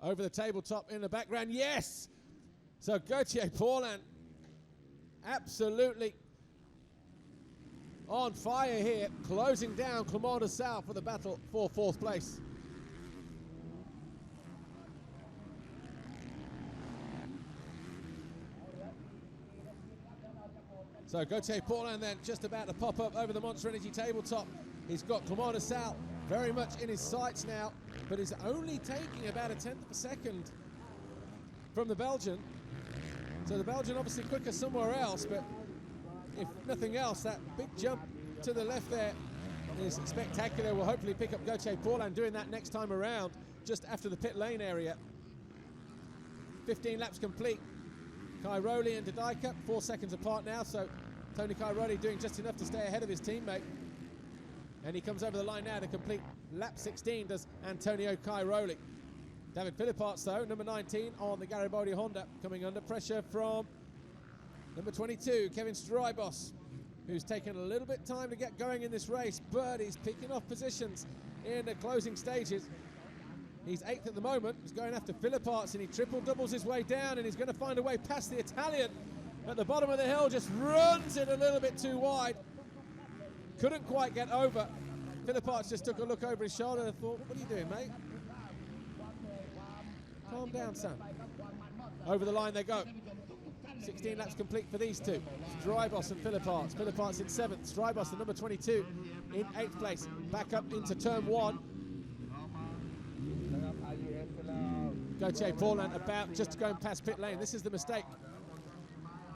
over the tabletop in the background. Yes! So Gauthier Paulin absolutely on fire here, closing down Clément de Sales for the battle for 4th place. So Gauthier Paulin then just about to pop up over the Monster Energy tabletop. He's got Clément de Sales very much in his sights now, but he's only taking about a 10th of a second from the Belgian. So the Belgian obviously quicker somewhere else, but if nothing else, that big jump to the left there is spectacular. We'll hopefully pick up Gauthier Paulin doing that next time around, just after the pit lane area. 15 laps complete. Cairoli and Didika 4 seconds apart now, so Tony Cairoli doing just enough to stay ahead of his teammate. And he comes over the line now to complete lap 16, does Antonio Cairoli. David Philipparts, though, number 19 on the Garibaldi Honda, coming under pressure from number 22, Kevin Strybos, who's taken a little bit time to get going in this race, but he's picking off positions in the closing stages. He's 8th at the moment. He's going after Philipparts, and he triple doubles his way down, and he's going to find a way past the Italian at the bottom of the hill. Just runs it a little bit too wide. Couldn't quite get over. Philipparts just took a look over his shoulder and thought, what are you doing, mate? Calm down, son. Over the line they go. 16 laps complete for these two. Strybos and Philipparts. Philipparts in 7th. Strybos, the number 22, in 8th place. Back up into turn 1. Gauthier Paulin about just going past pit lane. This is the mistake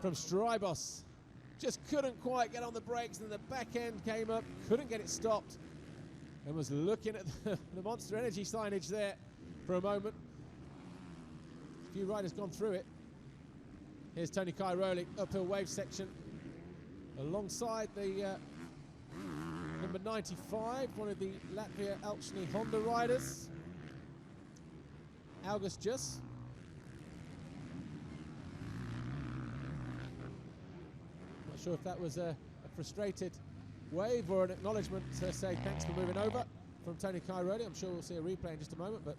from Strybos. Just couldn't quite get on the brakes, and the back end came up, couldn't get it stopped, and was looking at the Monster Energy signage there for a moment. A few riders gone through it. Here's Tony Cairoli, uphill wave section, alongside the number 95, one of the Latvia Elchny Honda riders, August Jus. Not sure if that was a frustrated wave or an acknowledgement to say thanks for moving over from Tony Cairoli. I'm sure we'll see a replay in just a moment, but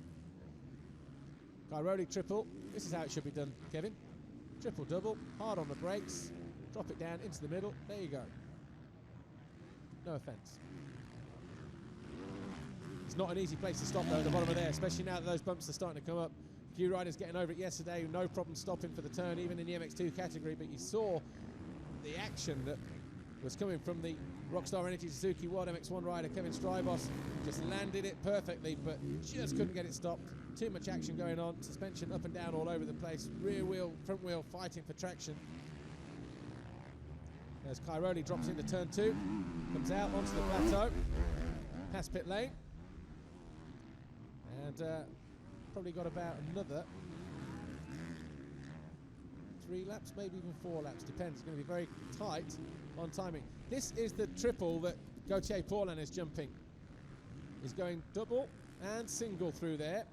Cairoli triple. This is how it should be done, Kevin. Triple double, hard on the brakes, drop it down into the middle. There you go. No offence. It's not an easy place to stop though at the bottom of there, especially now that those bumps are starting to come up. A few riders getting over it yesterday, no problem stopping for the turn, even in the MX2 category, but you saw the action that was coming from the Rockstar Energy Suzuki World MX1 rider Kevin Strybos. Just landed it perfectly, but just couldn't get it stopped. Too much action going on, suspension up and down all over the place, rear wheel, front wheel fighting for traction. As Cairoli drops into turn 2, comes out onto the plateau, past pit lane, and probably got about another 3 laps, maybe even 4 laps, depends. It's going to be very tight on timing. This is the triple that Gauthier Paulin is jumping. He's going double and single through there.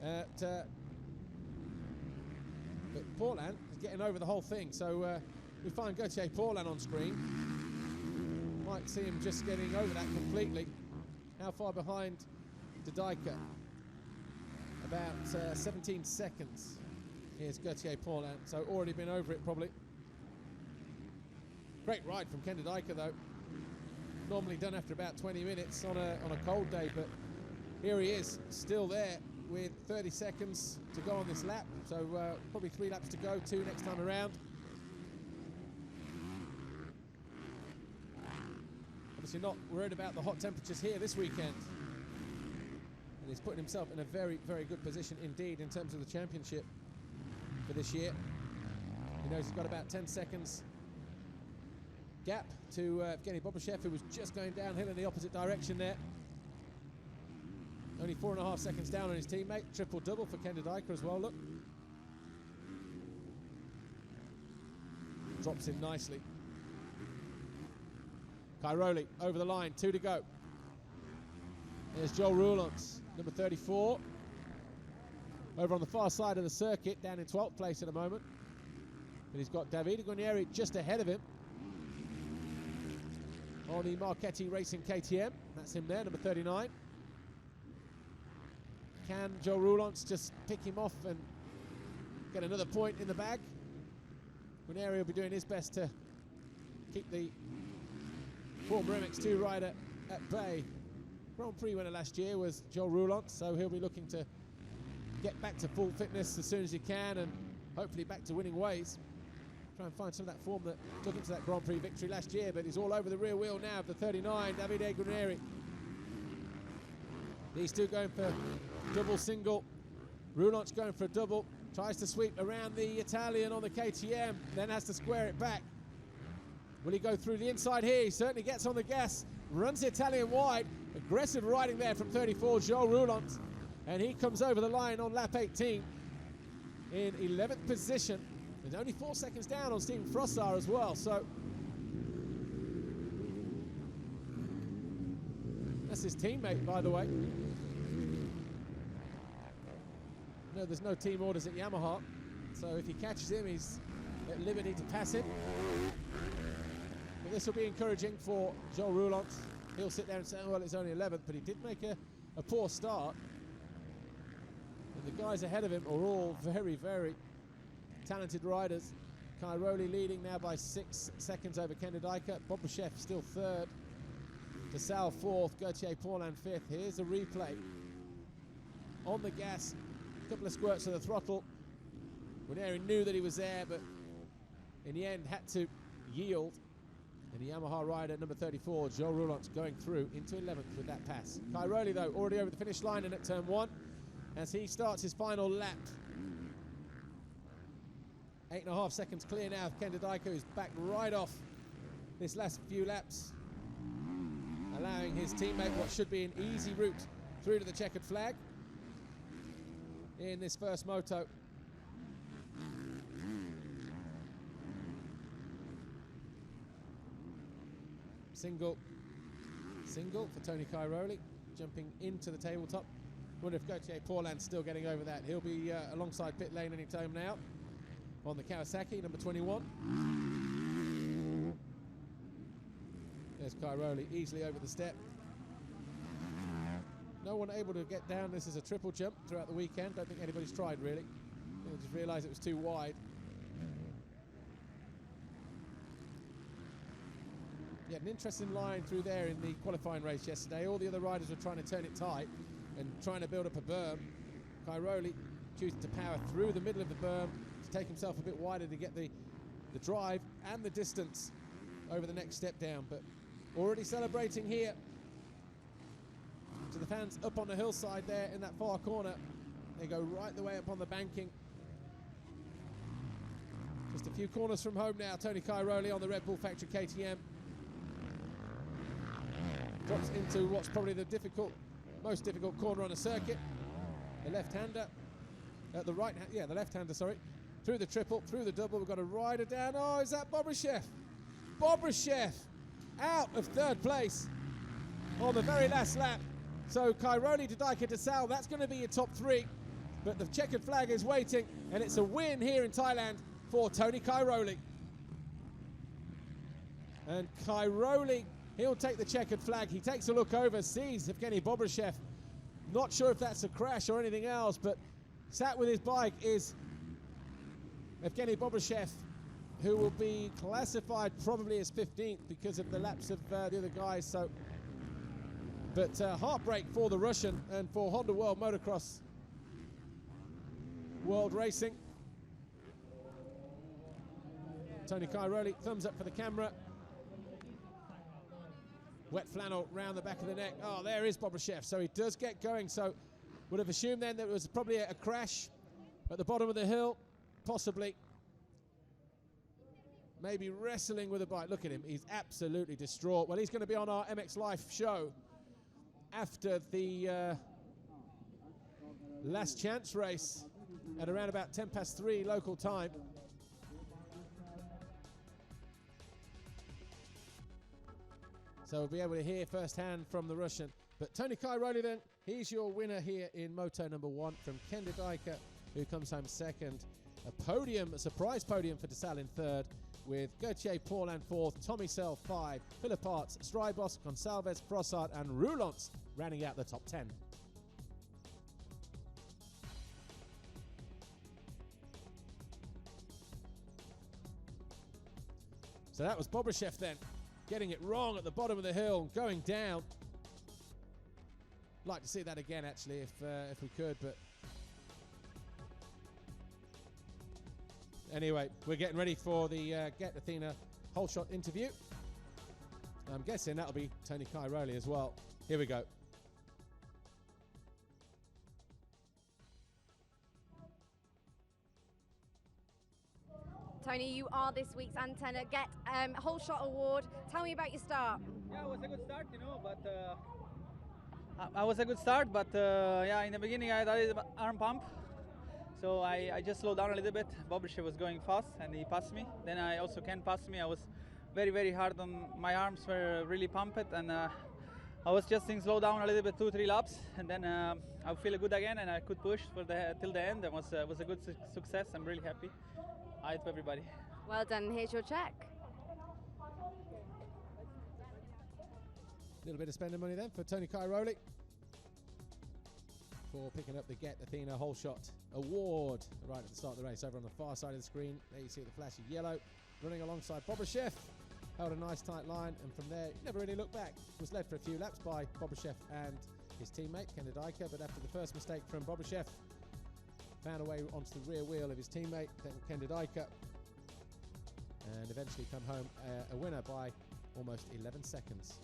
But Paulin is getting over the whole thing, so we find Gauthier Paulin on screen. Might see him just getting over that completely. How far behind Didika? About 17 seconds. Here's Gauthier Paulin, so already been over it probably. Great ride from Ken Didika though. Normally done after about 20 minutes on a cold day, but here he is, still there with 30 seconds to go on this lap. So probably 3 laps to go, 2 next time around. Obviously not worried about the hot temperatures here this weekend. And he's putting himself in a very, very good position indeed in terms of the championship for this year. He knows he's got about 10 seconds gap to Evgeny Bobashev, who was just going downhill in the opposite direction there. Only 4.5 seconds down on his teammate. Triple double for Ken Didika as well, look. Drops in nicely. Cairoli over the line, 2 to go. There's Joel Roulants, number 34. Over on the far side of the circuit, down in 12th place at the moment. But he's got Davide Guarnieri just ahead of him on the Marchetti Racing KTM. That's him there, number 39. Can Joe Roulants just pick him off and get another point in the bag. Guarneri will be doing his best to keep the former MX2 rider at bay. Grand Prix winner last year was Joel Roulant, so he'll be looking to get back to full fitness as soon as he can and hopefully back to winning ways. Try and find some of that form that took him to that Grand Prix victory last year, but he's all over the rear wheel now of the 39, Davide Guarneri. These two going for double single. Roulant's going for a double, tries to sweep around the Italian on the KTM, then has to square it back. Will he go through the inside here? He certainly gets on the gas, runs the Italian wide. Aggressive riding there from 34, Joel Roulant. And he comes over the line on lap 18 in 11th position. There's only 4 seconds down on Steven Frossard as well, so that's his teammate, by the way. No, there's no team orders at Yamaha, so if he catches him, he's at liberty to pass him. But this will be encouraging for Joel Roulant. He'll sit there and say, well, it's only 11th, but he did make a poor start. And the guys ahead of him are all very, very talented riders. Cairoli leading now by 6 seconds over Kenderdijker. Bobryshev still third. DeSalle fourth. Gauthier Paulin fifth. Here's a replay. On the gas. A couple of squirts of the throttle. Guarneri knew that he was there, but in the end had to yield. And the Yamaha rider, number 34, Joel Roulant's going through into 11th with that pass. Cairoli, though, already over the finish line and at turn 1 as he starts his final lap. 8.5 seconds clear now of Kenderdijker, who's back right off this last few laps, allowing his teammate what should be an easy route through to the checkered flag in this first moto. Single for Tony Cairoli, jumping into the tabletop. Wonder if Gauthier Paulin's still getting over that. He'll be alongside pit lane any time now on the Kawasaki, number 21. There's Cairoli easily over the step. No one able to get down. This is a triple jump throughout the weekend. Don't think anybody's tried, really. They just realised it was too wide. Yeah, an interesting line through there in the qualifying race yesterday. All the other riders were trying to turn it tight and trying to build up a berm. Cairoli choosing to power through the middle of the berm to take himself a bit wider to get the drive and the distance over the next step down. But already celebrating here to the fans up on the hillside there in that far corner. They go right the way up on the banking. Just a few corners from home now. Tony Cairoli on the Red Bull Factory KTM. Drops into what's probably the most difficult corner on the circuit. The left-hander, the right-hander, the left-hander, sorry. Through the triple, through the double, we've got a rider down. Oh, is that Bobryshev? Bobryshev out of third place on the very last lap. So Cairoli, Didijker, DeSalle, that's going to be your top 3. But the checkered flag is waiting, and it's a win here in Thailand for Tony Cairoli. And Cairoli, he'll take the checkered flag. He takes a look over, sees Evgeny Bobryshev. Not sure if that's a crash or anything else, but sat with his bike is Evgeny Bobryshev, who will be classified probably as 15th because of the laps of the other guys. So, but heartbreak for the Russian and for Honda World Motocross World Racing. Tony Cairoli, thumbs up for the camera. Wet flannel round the back of the neck. Oh, there is Bobryshev. So he does get going. So would have assumed then that it was probably a crash at the bottom of the hill, possibly. Maybe wrestling with a bike. Look at him. He's absolutely distraught. Well, he's going to be on our MX Life show after the last chance race at around about 3:10 local time. So we'll be able to hear firsthand from the Russian. But Tony Cairoli then, he's your winner here in moto number 1 from Kenderdijker, who comes home second. A podium, a surprise podium for DeSalle in third, with Gauthier Paulin fourth, Tommy Sell 5, Philip Arts, Strybos, Gonsalves, Frossard and Roulants rounding out the top 10. So that was Bobryshev then, getting it wrong at the bottom of the hill, going down. Like to see that again, actually, if we could, but anyway, we're getting ready for the Get Athena whole shot interview. I'm guessing that'll be Tony Cairoli as well. Here we go. Tony, you are this week's Antenna Get Whole Shot Award. Tell me about your start. Yeah, it was a good start, you know, but I was a good start, but yeah, in the beginning I had a little arm pump, so I just slowed down a little bit. Bobryshev was going fast and he passed me. Then I also Ken passed me. I was very hard on my arms, were really pumped, and I was just saying slow down a little bit, 2-3 laps, and then I feel good again, and I could push for till the end. It was a good success. I'm really happy. Hi to everybody. Well done. Here's your check. A little bit of spending money then for Tony Cairoli for picking up the Get Athena Whole Shot Award right at the start of the race. Over on the far side of the screen, there you see the flash of yellow, running alongside Bobryshev. Held a nice tight line, and from there, never really looked back. Was led for a few laps by Bobryshev and his teammate, Kendra, but after the first mistake from Bobryshev, found a way onto the rear wheel of his teammate, then Kendra, and eventually come home a winner by almost 11 seconds.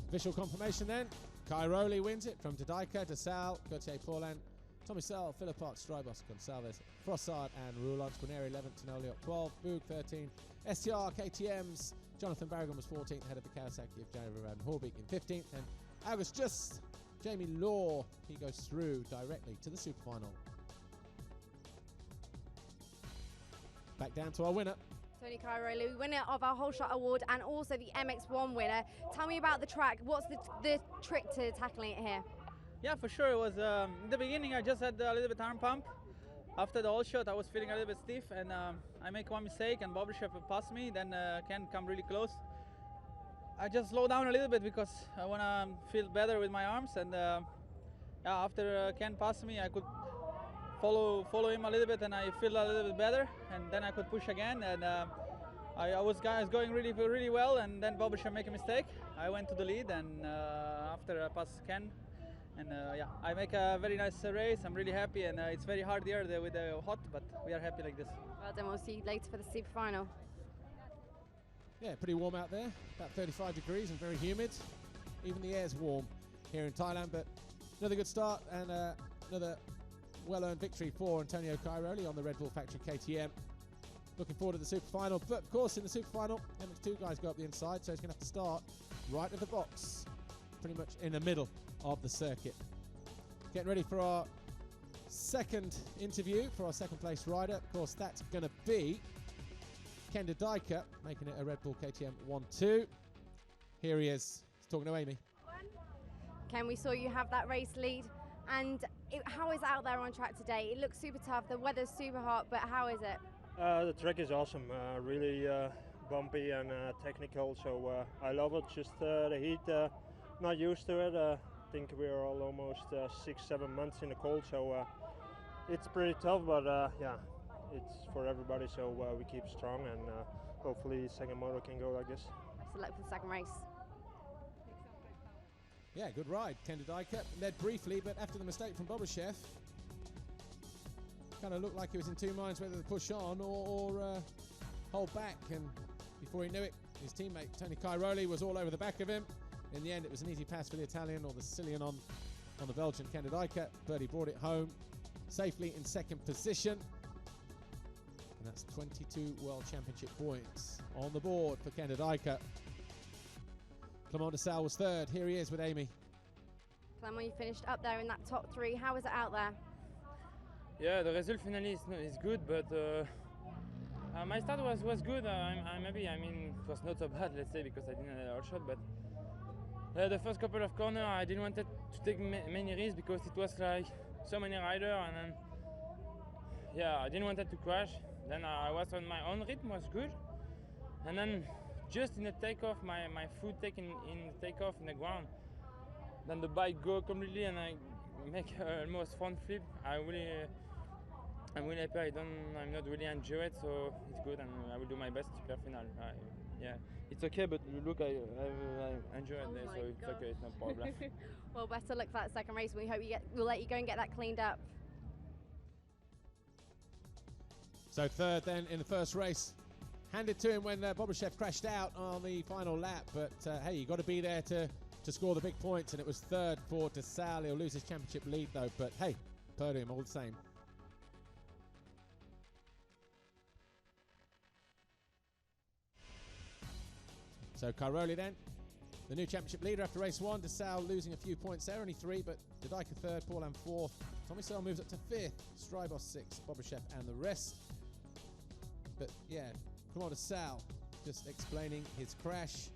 Official confirmation then. Cairoli wins it from Didika, Desal, Gauthier Paulin, Tommy Sell, Philippot, Strybos, Gonsalves, Frossard and Roulon, Guarneri 11th, Tenoliot 12, Boog 13, STR, KTM's, Jonathan Barragan was 14th, ahead of the Kawasaki of January Van Horbeek in 15th, and August Just, Jamie Law, he goes through directly to the super final. Back down to our winner. Tony Cairoli, winner of our Whole Shot Award and also the MX1 winner. Tell me about the track. What's the trick to tackling it here? Yeah, for sure. It was in the beginning I just had a little bit arm pump. After the whole shot I was feeling a little bit stiff, and I make one mistake and Bobryshev passed me, then Ken come really close. I just slow down a little bit because I want to feel better with my arms, and yeah, after Ken passed me I could follow him a little bit, and I feel a little bit better, and then I could push again, and I was going really well, and then Bobryshev make a mistake. I went to the lead, and after I passed Ken, and yeah, I make a very nice race. I'm really happy, and it's very hard here with the hot, but we are happy like this. Well done. We'll see you later for the super final. Yeah, pretty warm out there, about 35 degrees and very humid. Even the air's warm here in Thailand, but another good start and another well-earned victory for Antonio Cairoli on the Red Bull Factory KTM. Looking forward to the super final, but of course in the super final, MX2 guys go up the inside, so he's going to have to start right at the box, pretty much in the middle of the circuit. Getting ready for our second interview for our second place rider. Of course, that's going to be Kendra Didika, making it a Red Bull KTM 1-2. Here he is. He's talking to Amy. Ken, we saw you have that race lead, and how is it out there on track today? It looks super tough, the weather's super hot, but how is it? The track is awesome, really bumpy and technical, so I love it. Just the heat, not used to it. I think we are all almost 6-7 months in the cold, so it's pretty tough, but yeah, it's for everybody, so we keep strong, and hopefully second moto can go like this. Best of luck for the second race. Yeah, good ride. Kendra Didika led briefly, but after the mistake from Bobryshev, kind of looked like he was in two minds whether to push on or hold back, and before he knew it, his teammate Tony Cairoli was all over the back of him. In the end, it was an easy pass for the Italian, or the Sicilian on the Belgian Kendra Didika, but he brought it home safely in second position. And that's 22 World Championship points on the board for Kendra Didika. Clement Desal was third. Here he is with Amy. Clement, you finished up there in that top three. How was it out there? Yeah, the result finally is good, but my start was good. I'm happy. I mean, it was not so bad, let's say, because I didn't have a hard shot, but the first couple of corners I didn't want to take many risks because it was like so many riders, and then yeah, I didn't want to crash. Then I was on my own rhythm, was good, and then just in the takeoff, my foot taking in takeoff in the ground, then the bike go completely and I make almost front flip. I'm really happy. I'm not really enjoy it, so it's good, and I will do my best to super final. Yeah, it's okay, but look, I enjoy it there, so it's okay, it's no problem. Well, best of luck for that second race. We'll let you go and get that cleaned up. So third then in the first race. Handed to him when Bobryshev crashed out on the final lap, but hey, you got to be there to score the big points, and it was third for Desal. He'll lose his championship lead though, but hey, podium all the same. So Cairoli then, the new championship leader after race one. Desal losing a few points there, only 3, but Didika third, Paulin fourth. Tommy Searle moves up to 5th, Strybos 6th, Bobryshev and the rest. But yeah, come on, Desal just explaining his crash.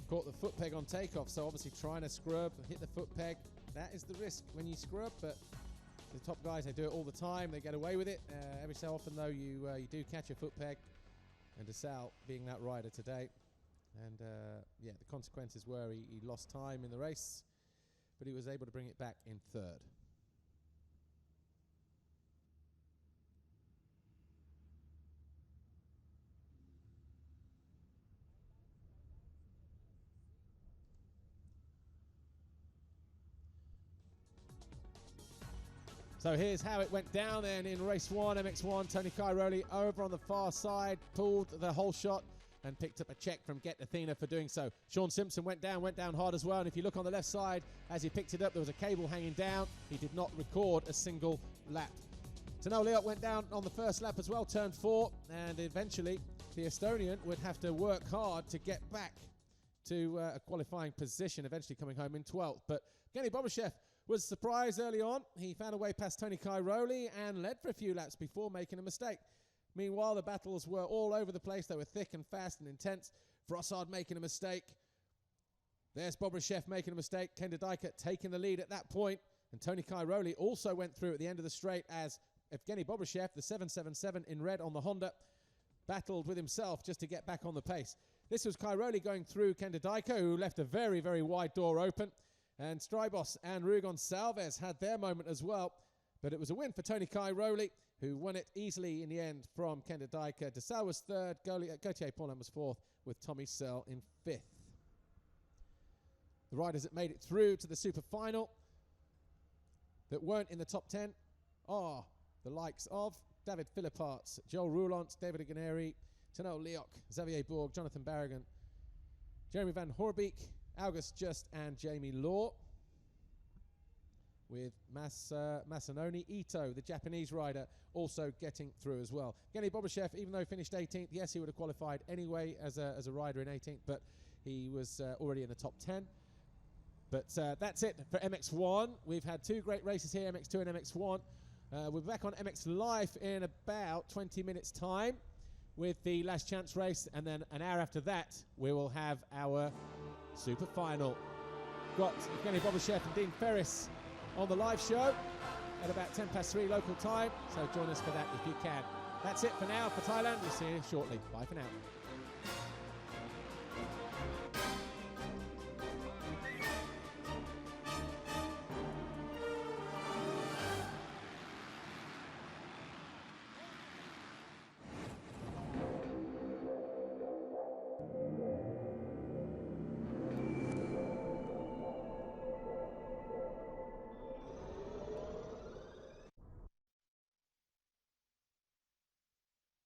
Caught the foot peg on takeoff, so obviously trying to scrub, hit the foot peg. That is the risk when you scrub, but the top guys, they do it all the time. They get away with it. Every so often though, you do catch a foot peg, and Desal being that rider today. And yeah, the consequences were he lost time in the race, but he was able to bring it back in third. So here's how it went down then in race one, MX1. Tony Cairoli over on the far side, pulled the whole shot and picked up a check from Get Athena for doing so. Sean Simpson went down hard as well. And if you look on the left side, as he picked it up, there was a cable hanging down. He did not record a single lap. Tano Liot went down on the first lap as well, turned 4, and eventually the Estonian would have to work hard to get back to a qualifying position, eventually coming home in 12th. But Evgeny Bobryshev was surprised early on. He found a way past Tony Cairoli and led for a few laps before making a mistake. Meanwhile, the battles were all over the place. They were thick and fast and intense. Frossard making a mistake. There's Bobryshev making a mistake. Ken Didika taking the lead at that point. And Tony Cairoli also went through at the end of the straight as Evgeny Bobryshev, the 777 in red on the Honda, battled with himself just to get back on the pace. This was Cairoli going through Ken Didika, who left a very, very wide door open. And Strybos and Rugon Salves had their moment as well. But it was a win for Tony Cairoli, who won it easily in the end from Ken Didika. Desal was 3rd, Gauthier Paulin was 4th, with Tommy Searle in 5th. The riders that made it through to the super final that weren't in the top 10 are the likes of David Philipparts, Joel Roulant, David Iganeri, Tano Liot, Xavier Bourg, Jonathan Barragan, Jeremy Van Horbeek, August Just and Jamie Law, with Masanoni Ito, the Japanese rider, also getting through as well. Evgeny Bobryshev, even though he finished 18th, yes, he would have qualified anyway as a rider in 18th, but he was already in the top 10. But that's it for MX1. We've had 2 great races here, MX2 and MX1. We're back on MX Live in about 20 minutes' time with the last chance race, and then an hour after that, we will have our super final. Got Evgeny Bobryshev and Dean Ferris on the live show at about 3:10 local time, so join us for that if you can. That's it for now for Thailand. We'll see you shortly. Bye for now.